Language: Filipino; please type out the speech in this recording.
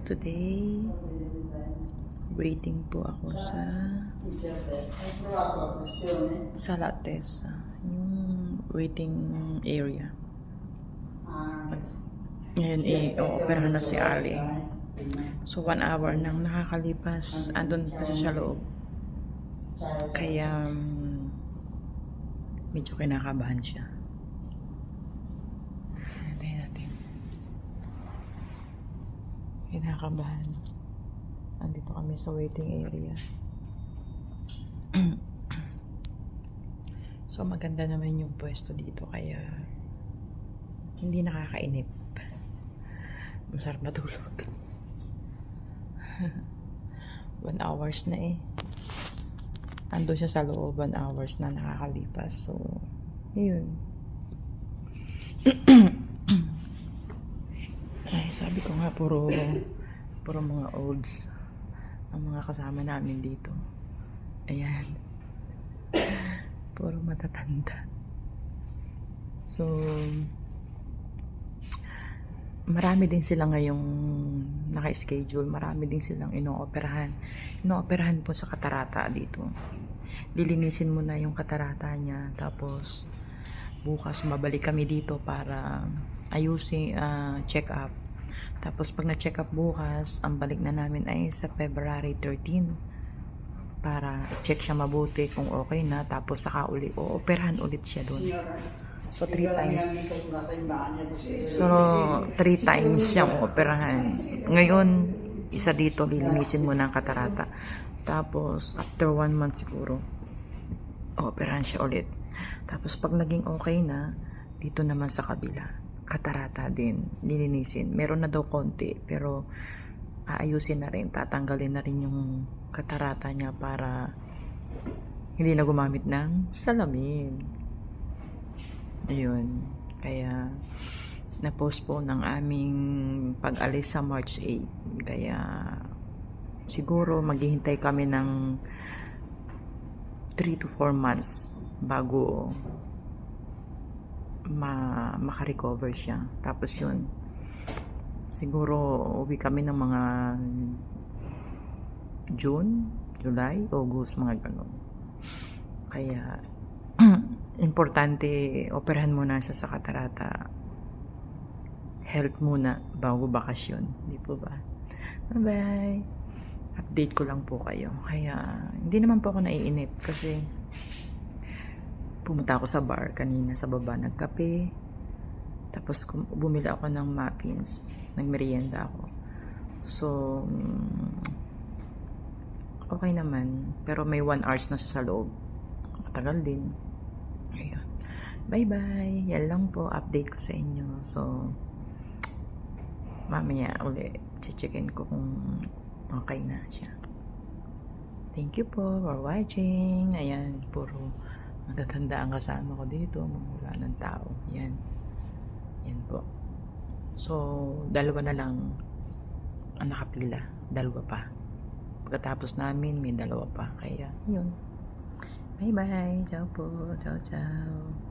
Today, waiting po ako sa Latesa, yung waiting area. Ngayon opera na si Ali. So 1 hour nang nakakalipas, andun pa siya sa loob. Kaya medyo kinakabahan siya. Hintayin natin. Kinakabahan. Andito kami sa waiting area. So maganda naman yung pwesto dito, kaya hindi nakakainip. Masarap matulog. 1 hours na eh. Ando siya sa loob, 1 hours na nakakalipas. So, yun. Ay, sabi ko nga, puro mga olds ang mga kasama namin dito. Ayan. Puro matatanda. So, marami din sila ngayong naka-schedule. Marami din silang inooperahan. Inooperahan po sa katarata dito. Lilinisin mo na yung katarata niya. Tapos, bukas mabalik kami dito para ayusin, check up. Tapos, pag na-check up bukas, ang balik na namin ay sa February 13. Para check siya mabuti kung okay na. Tapos, saka ulit, ooperahan ulit siya doon. So, 3 times. So, 3 times siyang operahan. Ngayon, isa dito, lilinisin mo ng katarata. Tapos, after 1 month siguro, operahan siya ulit. Tapos, pag naging okay na, dito naman sa kabila, katarata din, lilinisin. Meron na daw konti, pero aayusin na rin, tatanggalin na rin yung katarata niya para hindi na gumamit ng salamin. Ayun, kaya na-postpone ng aming pag-alis sa March 8. Kaya siguro maghihintay kami ng 3 to 4 months bago makarecover siya. Tapos yun, siguro uwi kami ng mga June, July, August, mga ganun. Kaya importante, operahan muna siya sa katarata. Health muna bago bakasyon. Di po ba? Bye-bye. Update ko lang po kayo. Kaya, hindi naman po ako naiinip kasi pumunta ako sa bar kanina sa baba, nagkape. Tapos bumili ako ng muffins. Nagmerienda ako. So, okay naman. Pero may 1 hours na siya sa loob. Matagal din. Ayun. Bye-bye. Yan lang po. Update ko sa inyo. So, mamaya ulit checkin ko kung okay na siya. Thank you po for watching. Ayan. Puro matatanda ang kasama ko dito. Wala ng tao. Yan. Yan po. So, 2 na lang ang nakapila. 2 pa. Pagkatapos namin, may 2 pa. Kaya, yun. Bye-bye. Ciao po. Ciao, ciao.